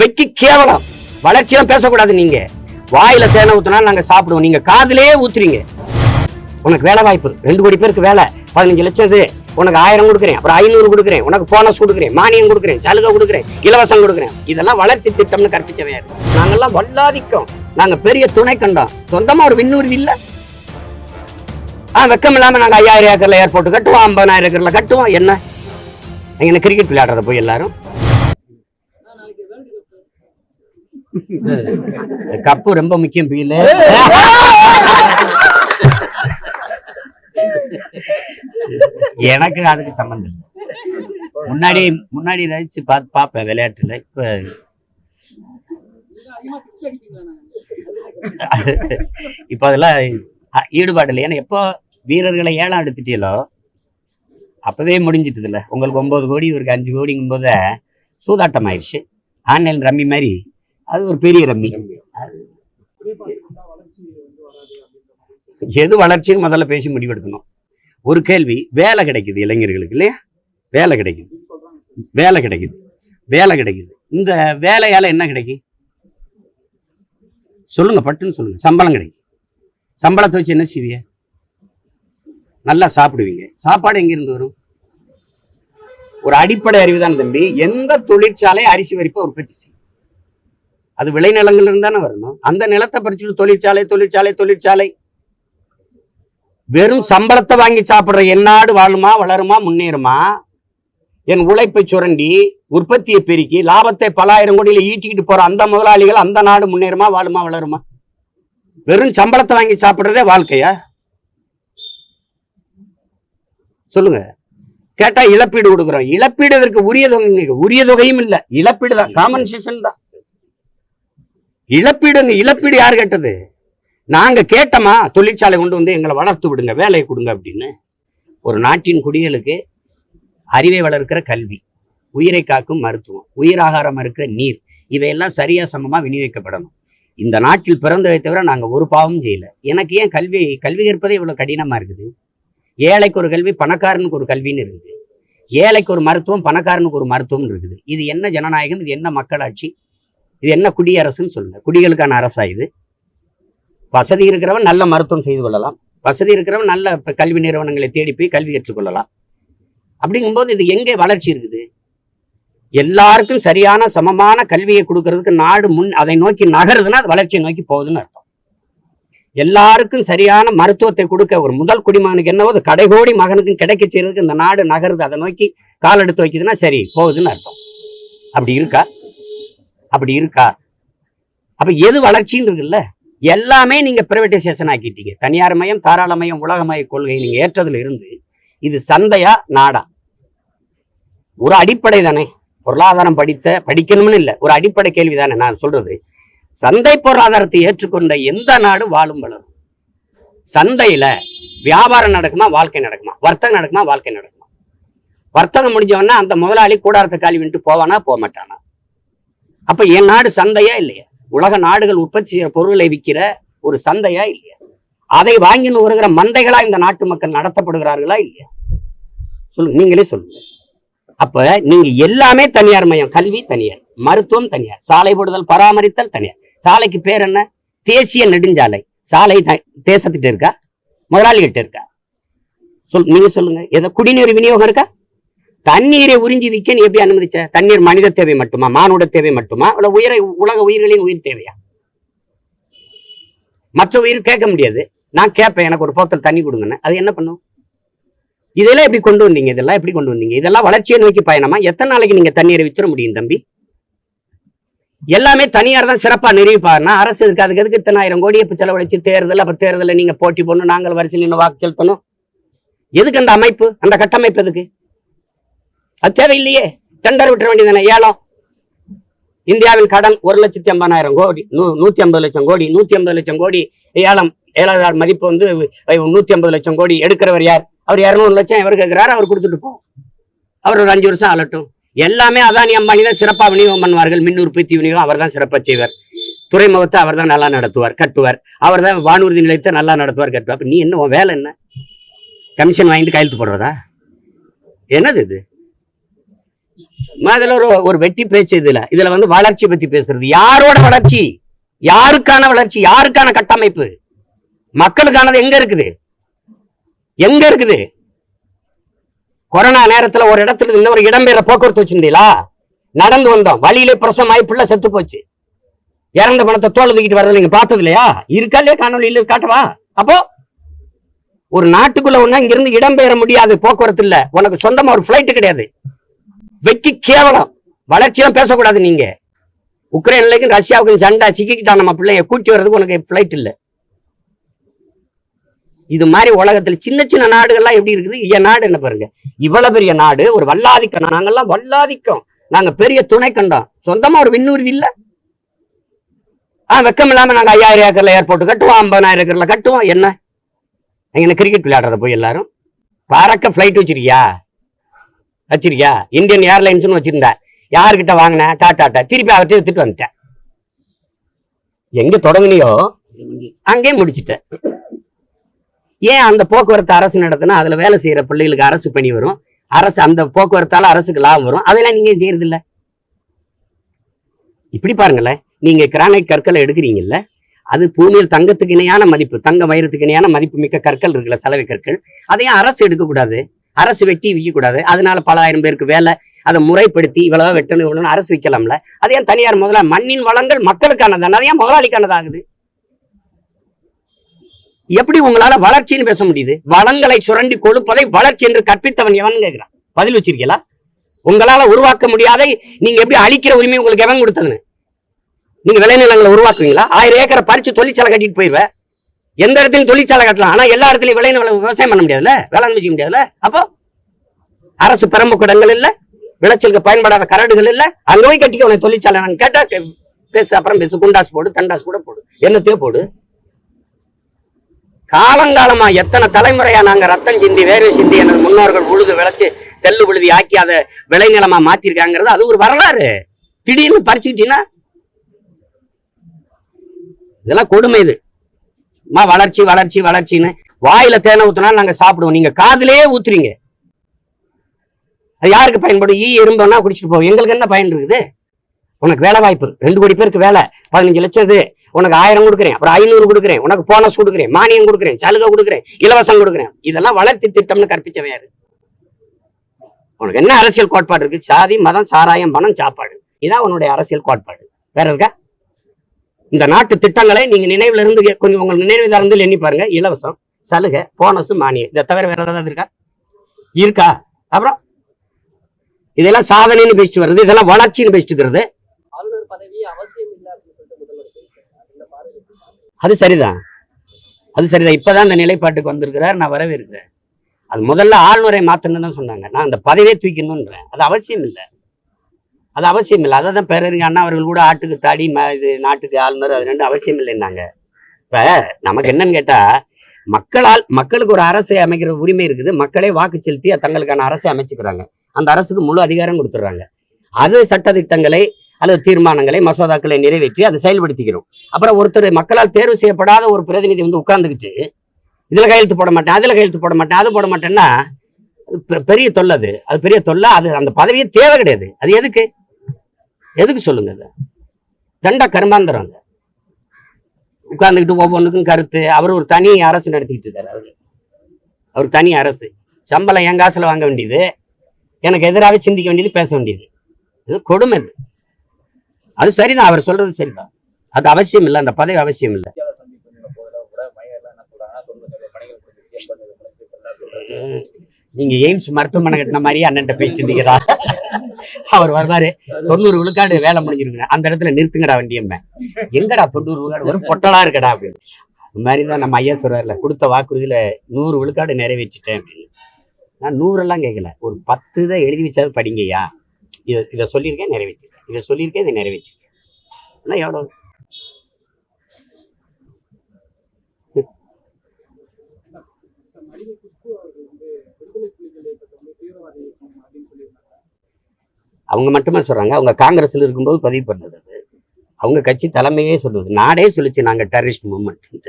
வெக்கி கேவலம். வளர்ச்சியெல்லாம் பேசக்கூடாது. நீங்க வாயில தேனை ஊத்தினாலும் நாங்க சாப்பிடுவோம், நீங்க காதுலயே ஊத்துறீங்க. உனக்கு வேலை வாய்ப்பு 2 கோடி பேருக்கு வேலை, 15 லட்சம், உனக்கு 1000 கொடுக்குறேன், அப்புறம் 500 கொடுக்குறேன், உனக்கு போனஸ் கொடுக்குறேன், மானியம் கொடுக்குறேன், சலுகை கொடுக்குறேன், இலவசம் கொடுக்குறேன். இதெல்லாம் வளர்ச்சி திட்டம்னு கற்பிச்சவே. நாங்கெல்லாம் வல்லாதிக்கம், நாங்க பெரிய துணை கண்டோம். சொந்தமா ஒரு விண்ணூர்தி இல்ல. வெக்கம் இல்லாம நாங்க 5000 ஏக்கர்ல ஏர்போர்ட் கட்டுவோம், 50,000 ஏக்கர்ல கட்டுவோம். என்ன கிரிக்கெட் விளையாடுறத போய் எல்லாரும் கப்பு ரொம்ப முக்கியம். பீல எனக்கு அதுக்கு சம்பந்தம் இல்லை. முன்னாடி ரசிச்சு பார்ப்பேன் விளையாட்டுல. இப்ப அதெல்லாம் ஈடுபாடு இல்லை. ஏன்னா எப்போ வீரர்களை ஏலம் எடுத்துட்டீங்களோ அப்பவே முடிஞ்சிட்டது இல்லை. உங்களுக்கு 9 கோடி இவருக்கு 5 கோடிங்கும் போது சூதாட்டம் ஆயிடுச்சு. ஆன்லைன் ரம்மி மாதிரி அது ஒரு பெரிய ரம்மி. எது வளர்ச்சின்னு முதல்ல பேசி முடிவெடுக்கணும். ஒரு கேள்வி, வேலை கிடைக்குது இளைஞர்களுக்கு இல்லையா? வேலை கிடைக்குது. இந்த வேலையால என்ன கிடைக்கும் சொல்லுங்க, பட்டுன்னு சொல்லுங்க. சம்பளம் கிடைக்கும். சம்பளத்தை வச்சு என்ன செய்வீங்க? நல்லா சாப்பிடுவீங்க. சாப்பாடு எங்கிருந்து வரும்? ஒரு அடிப்படை அறிவுதான் தம்பி. எந்த தொழிற்சாலை அரிசி வரிப்பை உற்பத்தி செய்யும்? அது விளைநிலங்கள்ல இருந்தானே வரணும். அந்த நிலத்தை பறிச்சுட்டு தொழிற்சாலை. வெறும் சம்பளத்தை வாங்கி சாப்பிடுற என் நாடு வாழுமா, வளருமா, முன்னேறுமா? என் உழைப்பை சுரண்டி உற்பத்தியை பெருக்கி லாபத்தை பல ஆயிரம் கோடியில ஈட்டிக்கிட்டு போற அந்த முதலாளிகள், அந்த நாடு முன்னேறுமா, வாழுமா, வளருமா? வெறும் சம்பளத்தை வாங்கி சாப்பிடுறதே வாழ்க்கையா? சொல்லுங்க. கேட்டா இழப்பீடு கொடுக்குறோம். இழப்பீடு இதற்கு உரிய தொகையும் இல்ல. இழப்பீடு தான், காம்பன்சேஷன் தான். இழப்பீடு யார் கேட்டது? நாங்க கேட்டோமா? தொழிற்சாலை கொண்டு வந்து எங்களை வளர்த்து விடுங்க, வேலையை கொடுங்க அப்படின்னு. ஒரு நாட்டின் குடிகளுக்கு அறிவை வளர்க்கிற கல்வி, உயிரை காக்கும் மருத்துவம், உயிராகாரம் இருக்கிற நீர், இவையெல்லாம் சரியா சமமா விநியோகிக்கப்படணும். இந்த நாட்டில் பிறந்ததை தவிர நாங்க ஒரு பாவமும் செய்யல. எனக்கு ஏன் கல்வி கற்பதே இவ்வளவு கடினமா இருக்குது? ஏழைக்கு ஒரு கல்வி, பணக்காரனுக்கு ஒரு கல்வின்னு இருக்குது. ஏழைக்கு ஒரு மருத்துவம், பணக்காரனுக்கு ஒரு மருத்துவம் இருக்குது. இது என்ன ஜனநாயகம்? இது என்ன மக்களாட்சி? இது என்ன குடியரசுன்னு சொல்லுங்க. குடிகளுக்கான அரசா இது? வசதி இருக்கிறவன் நல்ல மருத்துவம் செய்து கொள்ளலாம், வசதி இருக்கிறவன் நல்ல கல்வி நிறுவனங்களை தேடி போய் கல்வி கற்றுக்கொள்ளலாம். அப்படிங்கும்போது இது எங்கே வளர்ச்சி இருக்குது? எல்லாருக்கும் சரியான சமமான கல்வியை கொடுக்கறதுக்கு நாடு அதை நோக்கி நகருதுன்னா அது வளர்ச்சியை நோக்கி போகுதுன்னு அர்த்தம். எல்லாருக்கும் சரியான மருத்துவத்தை கொடுக்க ஒரு முதல் குடிமகனுக்கு என்னவோ அது கடைகோடி மகனுக்கும் கிடைக்க செய்யறதுக்கு இந்த நாடு நகருது, அதை நோக்கி கால் எடுத்து வைக்குதுன்னா சரி போகுதுன்னு அர்த்தம். அப்படி இருக்கா? அப்ப எது வளர்ச்சின்னு இருக்குல்ல? எல்லாமே நீங்க பிரைவேட்டைசேஷன் ஆக்கிட்டீங்க. தனியார் மயம், தாராளமயம், உலகமய கொள்கை நீங்க ஏற்றதுல இருந்து இது சந்தையா நாடா? ஒரு அடிப்படை தானே. பொருளாதாரம் படிக்கணும்னு இல்லை, ஒரு அடிப்படை கேள்வி தானே நான் சொல்றது. சந்தை பொருளாதாரத்தை ஏற்றுக்கொண்ட எந்த நாடு வாழும் வளரும். சந்தையில வியாபாரம் நடக்குமா, வாழ்க்கை நடக்குமா? வர்த்தகம் நடக்குமா, வாழ்க்கை நடக்குமா? வர்த்தகம் முடிஞ்சவொன்னா அந்த முதலாளி கூடாரத்தை காலி விட்டு போவானா, போக மாட்டானா? அப்ப என் நாடு சந்தையா இல்லையா? உலக நாடுகள் உற்பத்தி செய்யற பொருளை விற்கிற ஒரு சந்தையா இல்லையா? அதை வாங்கி நுகர்கிற மந்தைகளா இந்த நாட்டு மக்கள் நடத்தப்படுகிறார்களா இல்லையா? சொல்லுங்க, நீங்களே சொல்லுங்க. அப்ப நீங்க எல்லாமே தனியார் மயம். கல்வி தனியார், மருத்துவம் தனியார், சாலை போடுதல், பராமரித்தல் தனியார். சாலைக்கு பேர் என்ன? தேசிய நெடுஞ்சாலை. சாலை தேசத்திட்ட இருக்கா, முதலாளிகிட்ட இருக்கா? நீங்க சொல்லுங்க. ஏதோ குடிநீர் விநியோகம் இருக்கா? தண்ணீரை உறிஞ்சி விற்க நீ எப்படி அனுமதிச்ச? தண்ணீர் மனித தேவை மட்டுமா, மானுட தேவை மட்டுமா, உலக உயிர்களின் உயிர் தேவையா? மற்ற உயிர் கேட்க முடியாது. நான் கேட்பேன், எனக்கு ஒரு போத்தல் தண்ணி கொடுங்கன்னு. அது என்ன பண்ணும்? இதெல்லாம் எப்படி கொண்டு வந்தீங்க? இதெல்லாம் வளர்ச்சியை நோக்கி பயணமா? எத்தனை நாளைக்கு நீங்க தண்ணீரை வித்துற முடியும் தம்பி? எல்லாமே தனியார் தான் சிறப்பா நிரூபிப்பாருன்னா அரசு இருக்கு. அதுக்கு எதுக்கு இத்தனை 1000 கோடியை செலவழிச்சு தேர்தல், அப்ப தேர்தலில் நீங்க போட்டி போடணும், நாங்கள் வரிசையில் நின்று வாக்கு செலுத்தணும். எதுக்கு அந்த அமைப்பு, அந்த கட்டமைப்பு எதுக்கு? அது தேவையில்லையே. டெண்டர் விட்டுற வேண்டியதானே? ஏலம். இந்தியாவின் கடன் 1,50,000 கோடி, 150 லட்சம் கோடி, 150 லட்சம் கோடி ஏலம். ஏழாவது மதிப்பு 150 லட்சம் கோடி. எடுக்கிறவர் யார்? அவர் 200 லட்சம் எவர் கேட்கிறாரு, அவர் கொடுத்துட்டு போகும். அவர் ஒரு 5 வருஷம் ஆளட்டும். எல்லாமே அதானி அம்பானி தான் சிறப்பாக விநியோகம் பண்ணுவார்கள். மின் உற்பத்தி விநியோகம் அவர் தான் சிறப்பாக செய்வார். துறைமுகத்தை அவர் தான் நல்லா நடத்துவார், கட்டுவார். அவர் தான் வானூர்தி நிலையத்தை நல்லா நடத்துவார், கட்டுவார். அப்ப நீ என்ன, உன் வேலை என்ன? கமிஷன் வாங்கிட்டு கையெழுத்து போடுறதா? என்னது இது? அதுல ஒரு வெட்டி பேச்சு. இதுல வந்து வளர்ச்சி பத்தி பேசுறது. யாரோட வளர்ச்சி? யாருக்கான வளர்ச்சி? யாருக்கான கட்டமைப்பு? மக்களுக்கானது எங்க இருக்குது? எங்க இருக்குது? கொரோனா நேரத்துல ஒரு இடத்துல இன்னொரு இடம்பெயர போக்குவரத்து வச்சிருந்தீங்களா? நடந்து வந்தோம், வழியிலே பிரசமாயி பிள்ளை செத்து போச்சு. இறந்த பணத்தை தோல் தூக்கிட்டு வர்றது நீங்க பார்த்தது இல்லையா? இருக்கா இல்லையா? காணொலியில காட்டவா? அப்போ ஒரு நாட்டுக்குள்ள ஒண்ணா இங்க இருந்து இடம்பெயர முடியாது, போக்குவரத்து இல்ல, உனக்கு சொந்தமா ஒரு பிளைட் கிடையாது. வெக்கி கேவலம். வளர்ச்சியெல்லாம் பேசக்கூடாது. நீங்க உக்ரைன்லக்கும் ரஷ்யாவுக்கும் சண்டை சிக்கிக்கிட்டா நம்ம பிள்ளைய கூட்டி வர்றதுக்கு உனக்கு பிளைட் இல்ல. இது மாதிரி உலகத்துல சின்ன சின்ன நாடுகள்லாம் எப்படி இருக்குது? என் நாடு என்ன பாருங்க, இவ்வளவு பெரிய நாடு, ஒரு வல்லாதிக்கம். நாங்கெல்லாம் வல்லாதிக்கம், நாங்க பெரிய துணை கண்டோம், சொந்தமா ஒரு விண்ணூர்தி இல்ல. வெக்கம் இல்லாம நாங்க 5000 ஏக்கர்ல ஏர்போர்ட் கட்டுவோம், 50,000 ஏக்கர்ல கட்டுவோம். என்ன கிரிக்கெட் விளையாடுறத போய் எல்லாரும் பறக்க பிளைட் வச்சிருக்கியா? இந்தியன் ஏர்லைன்ஸ் வச்சிருந்தா, யாருக்கிட்ட வாங்கின? டாட்டா. திருப்பி அவர்கிட்ட எடுத்துட்டு வந்துட்டேன். எங்க தொடங்கினியோ அங்கே முடிச்சுட்டேன். ஏன் அந்த போக்குவரத்து அரசு நடத்தினா அதுல வேலை செய்யற பிள்ளைகளுக்கு அரசு பணி வரும், அரசு அந்த போக்குவரத்தால அரசுக்கு லாபம் வரும். அதெல்லாம் நீங்க செய்யறது இல்ல. இப்படி பாருங்களேன், நீங்க கிரானைட் கற்களை எடுக்கிறீங்கல்ல, அது பூமியில் தங்கத்துக்கு இணையான மதிப்பு, தங்க வைரத்துக்கு இணையான மதிப்பு மிக்க கற்கள் இருக்குல்ல, சலவை கற்கள். அதையும் அரசு எடுக்கக்கூடாது, அரசு வெட்டி விற்கக்கூடாது. அதனால பல ஆயிரம் பேருக்கு வேலை. அதை முறைப்படுத்தி இவ்வளவு வெட்டணும் அரசு வைக்கலாம்ல. அதையும் தனியார் முதல்ல. மண்ணின் வளங்கள் மக்களுக்கானது, அதையும் முதலாளிக்கானதாகுது. எப்படி உங்களால வளர்ச்சின்னு பேச முடியுது? வளங்களை சுரண்டி கொழுப்பதை வளர்ச்சி என்று கற்பித்தவன் எவன் கேட்கிறான்? பதில் வச்சிருக்கீங்களா? உங்களால உருவாக்க முடியாத நீங்க எப்படி அழிக்கிற உரிமை உங்களுக்கு எவன் கொடுத்ததுன்னு? நீங்க விளைநிலங்களை உருவாக்குவீங்களா? 1000 ஏக்கரை பறிச்சு தொழிற்சாலை கட்டிட்டு போயிருவேன். எந்த இடத்துலையும் தொழிற்சாலை கட்டலாம், ஆனா எல்லா இடத்துலயும் விளைநிலம் விவசாயம் பண்ண முடியாதுல்ல, வேளாண் வச்சுக்க முடியாதுல்ல. அப்போ அரசு பெரம்பு குடங்கள் இல்ல, விளைச்சலுக்கு பயன்படாத கரடுகள் இல்ல, அங்க போய் கட்டிக்க உனக்கு தொழிற்சாலை. நான் கேட்டா பேசு, அப்புறம் பேசு, குண்டாஸ் போடு, தண்டாஸ் கூட போடு, என்னத்தையோ போடு. காலங்காலமா எத்தனை தலைமுறையா நாங்க ரத்தம் சிந்தி வேர்வை சிந்தி எனது முன்னோர்கள் உழுது விளைச்சு தெல்லு விழுதி ஆக்கி அதை விளைநிலமா மாத்திருக்காங்கிறது அது ஒரு வரலாறு. திடீர்னு பறிச்சுக்கிட்டீங்கன்னா இதெல்லாம் கொடுமை. இது வளர்ச்சி வளர்ச்சி வளர்ச்சின்னு வாயில தேனை ஊத்தினாலும் நாங்க சாப்பிடுவோம், நீங்க காதுலயே ஊத்துறீங்க. அது யாருக்கு பயன்படும்? எறும்புன்னா குடிச்சிட்டு போவோம். எங்களுக்கு என்ன பயன் இருக்குது? உனக்கு வேலை வாய்ப்பு, 2 கோடி பேருக்கு வேலை, 15 லட்சம் இது, உனக்கு 1000 கொடுக்குறேன், அப்புறம் 500 கொடுக்குறேன், உனக்கு போனஸ் கொடுக்குறேன், மானியம் கொடுக்குறேன், சலுகை கொடுக்குறேன், இலவசம் கொடுக்குறேன். இதெல்லாம் வளர்ச்சி திட்டம்னு கற்பிச்சவன் யாரு? உனக்கு என்ன அரசியல் கோட்பாடு இருக்கு? சாதி, மதம், சாராயம், பணம், சாப்பாடு. இதான் உன்னுடைய அரசியல் கோட்பாடு. வேற இருக்கா? இந்த நாட்டு திட்டங்களை நீங்க நினைவுல இருந்து கொஞ்சம் உங்க நினைவுல இருந்து எண்ணி பாருங்க. இலவசம், சலுகை, போனஸ், மானியம், இதை தவிர வேற ஏதாவது இருக்கா? அப்புறம் இதெல்லாம் சாதனைன்னு பேசிட்டு வருது, இதெல்லாம் வளர்ச்சின்னு பேசிட்டு இருக்கிறது. அது சரிதான், அது சரிதான். இப்பதான் இந்த நிலைப்பாட்டுக்கு வந்திருக்கிறார், நான் வரவேற்கிறேன். அது முதல்ல ஆளுநரை மாத்தணும்னு தான் சொன்னாங்க. நான் அந்த பதவியே தூக்கணும்ன்றேன். அது அவசியம் இல்லை, அது அவசியம் இல்லை. அதான் பேரறிஞர் அண்ணா அவர்கள் கூட ஆட்டுக்கு தாடி இது நாட்டுக்கு ஆளுநர், அது 2 அவசியம் இல்லைன்னாங்க. இப்ப நமக்கு என்னன்னு கேட்டா, மக்களுக்கு ஒரு அரசை அமைக்கிற உரிமை இருக்குது. மக்களே வாக்கு செலுத்தி தங்களுக்கான அரசை அமைச்சுக்கிறாங்க. அந்த அரசுக்கு முழு அதிகாரம் கொடுத்துட்றாங்க. அது சட்ட திட்டங்களை அல்லது தீர்மானங்களை, மசோதாக்களை நிறைவேற்றி அதை செயல்படுத்திக்கிறோம். அப்புறம் ஒருத்தர் மக்களால் தேர்வு செய்யப்படாத ஒரு பிரதிநிதி வந்து உட்கார்ந்துக்கிட்டு இதுல கையெழுத்து போட மாட்டேன், அதுல கையெழுத்து போட மாட்டேன், அது போட மாட்டேன்னா பெரிய தொல்லை. அது பெரிய தொல்லை. அது அந்த பதவியே தேவை கிடையாது. அது எதுக்கு சொல்லுங்க? அது தண்ட கருமாந்திரம். உட்கார்ந்துக்கிட்டு ஒவ்வொன்றுக்கும் கருத்து. அவர் ஒரு தனி அரசு நடத்திக்கிட்டு இருக்காரு. அவர் தனி அரசு, சம்பளம் என் காசுல வாங்க வேண்டியது, எனக்கு எதிராக சிந்திக்க வேண்டியது, பேச வேண்டியது. இது கொடுமை. அது சரிதான், அவர் சொல்றது சரிதான். அது அவசியம் இல்லை, அந்த பதவி அவசியம் இல்லை. நீங்க எய்ம்ஸ் மருத்துவமனை கட்டின மாதிரியே அண்ணன் போய் சிந்திக்கிறா. அவர் வருவாரு, 90 விழுக்காடு வேலை முடிஞ்சிருக்கு, அந்த இடத்துல நிறுத்துங்கடா வண்டியம்ம. எங்கடா 90 விழுக்காடு, ஒரு பொட்டலா இருக்கடா அப்படின்னு. அது மாதிரிதான் நம்ம ஐயா சொல்றாருல, கொடுத்த வாக்குறுதியில 100 விழுக்காடு நிறைவேற்றிட்டேன் அப்படின்னு. நான் 100 எல்லாம் கேட்கல, ஒரு 10 தான் எழுதி வச்சாது படிங்கய்யா. இதை சொல்லியிருக்கேன், நிறைவேற்றிருக்கேன், இதை சொல்லியிருக்கேன், இதை நிறைவேற்றிருக்கேன். ஆனா எவ்வளவு அவங்க மட்டுமே சொல்றாங்க. அவங்க காங்கிரஸ்ல இருக்கும்போது பதிவு பண்ணது, அவங்க கட்சி தலைமையே சொல்லுது, நாடே சொல்லிச்சு நாங்க டெரரிஸ்ட் மூவ்மெண்ட்.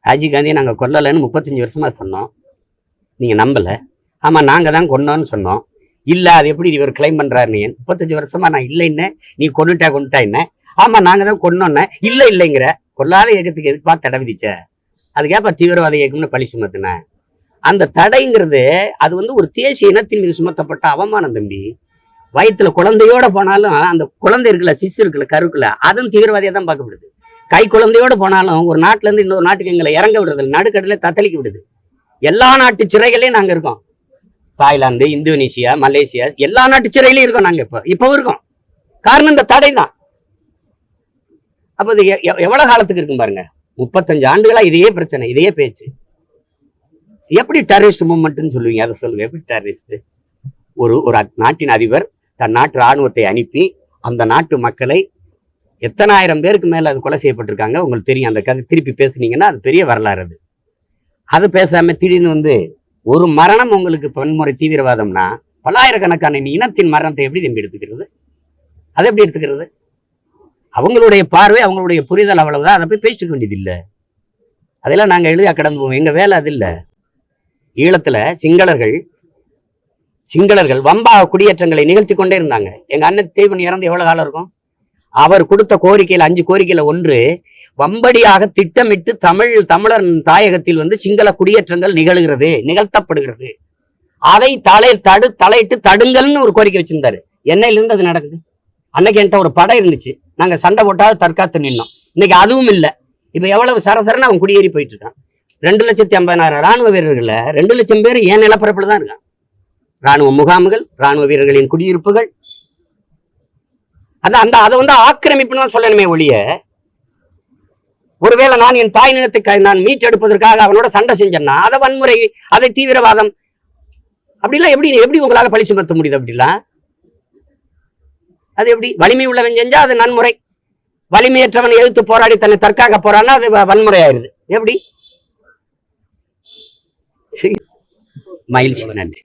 ராஜீவ் காந்தியை நாங்க கொல்லலைன்னு 35 வருஷமா சொன்னோம், நீங்க நம்பல. ஆமா நாங்க தான் கொன்னோம்னு சொன்னோம். இல்ல அது எப்படி இவர் கிளைம் பண்றாரு? நீ 35 வருஷமா நான் இல்லைன்னு நீ கொண்டுட்டா என்ன? ஆமா நாங்க தான் கொன்னோன்ன இல்ல இல்லைங்கிற. கொல்லாத இயக்கத்துக்கு எதுக்குப்பா தடை விதிச்ச? அதுக்கேப்ப தீவிரவாத இயக்கம்னு பழி சுமத்துன. அந்த தடைங்கிறது அது வந்து ஒரு தேசிய இனத்தின் மீது சுமத்தப்பட்ட அவமானம் தம்பி. வயிற்றுல குழந்தையோட போனாலும் அந்த குழந்தை இருக்குல்ல, சிசு இருக்குல்ல, கருக்குல, அதுவும் தீவிரவாதியா தான் பார்க்கப்படுது. கை குழந்தையோட போனாலும் ஒரு நாட்டுல இருந்து இன்னொரு நாட்டுக்கு எங்களை இறங்க விடுறது, நடுக்கடல தத்தளிக்க விடுது. எல்லா நாட்டு சிறைகளையும் நாங்க இருக்கோம். தாய்லாந்து, இந்தோனேசியா, மலேசியா, எல்லா நாட்டு சிறையிலையும் இருக்கோம். நாங்க இப்போ இருக்கோம். காரணம் இந்த தடை தான். அப்ப இது எவ்வளவு காலத்துக்கு இருக்கும் பாருங்க. 35 ஆண்டுகளா இதே பிரச்சனை, இதே பேச்சு. எப்படி டெரரிஸ்ட் மூவ்மெண்ட்னு சொல்லுவீங்க? அதை சொல்லுங்க. எப்படி டெரரிஸ்ட்? ஒரு நாட்டின் அதிபர் தன் நாட்டு ராணுவத்தை அனுப்பி அந்த நாட்டு மக்களை எத்தனை ஆயிரம் பேருக்கு மேல அது கொலை செய்யப்பட்டிருக்காங்க உங்களுக்கு தெரியும். அந்த கதை திருப்பி பேசுனீங்கன்னா அது பெரிய வரலாறு. அது பேசாம திடீர்னு வந்து ஒரு மரணம் உங்களுக்கு வன்முறை தீவிரவாதம்னா பல்லாயிரக்கணக்கான இனத்தின் மரணத்தை எப்படி தம்பி எடுத்துக்கிறது? அதை எப்படி எடுத்துக்கிறது? அவங்களுடைய பார்வை, அவங்களுடைய புரிதல் அவ்வளவுதான். அதை போய் பேசிக்க வேண்டியது இல்லை. அதெல்லாம் நாங்க எழுதியா கடந்து போவோம். எங்க வேலை அது இல்லை. ஈழத்துல சிங்களர்கள் வம்பாக குடியேற்றங்களை நிகழ்த்தி கொண்டே இருந்தாங்க. எங்க அண்ணன் தேவன் இறந்து எவ்வளவு காலம் இருக்கும்? அவர் கொடுத்த கோரிக்கையில் 5 கோரிக்கையில ஒன்று, வம்படியாக திட்டமிட்டு தமிழர் தாயகத்தில் வந்து சிங்கள குடியேற்றங்கள் நிகழ்த்தப்படுகிறது, அதை தலையிட்டு தடுங்கள்னு ஒரு கோரிக்கை வச்சிருந்தாரு. என்னையிலிருந்து அது நடக்குது? அன்னைக்கு என்கிட்ட ஒரு படம் இருந்துச்சு, நாங்க சண்டை போட்டாவது தற்காத்து நின்னோம். இன்னைக்கு அதுவும் இல்லை. இப்ப எவ்வளவு சரசரன்னு அவன் குடியேறி போயிட்டு இருக்கான். 2,50,000 ராணுவ வீரர்கள 2 லட்சம் பேர் ஏன் நிலப்பரப்புல தான் இருக்கான். ராணுவ முகாம்கள், ராணுவ வீரர்களின் குடியிருப்புகள், அதை வந்து ஆக்கிரமிப்புன்னு தான் சொல்லணுமே ஒழிய, ஒருவேளை நான் என் தாய் நிலத்தை நான் மீட்டெடுப்பதற்காக அவனோட சண்டை செஞ்சேன்னா அதை வன்முறை, அதை தீவிரவாதம் அப்படிலாம் எப்படி உங்களால பழி சுமத்த முடியுது? அப்படிலாம் அது எப்படி? வலிமை உள்ளவன் செஞ்சா அது நன்முறை, வலிமையற்றவன் எதிர்த்து போராடி தன்னை தற்காக்க போறான்னா அது வன்முறை ஆயிருது. எப்படி? மகிழ்ச்சி, நன்றி.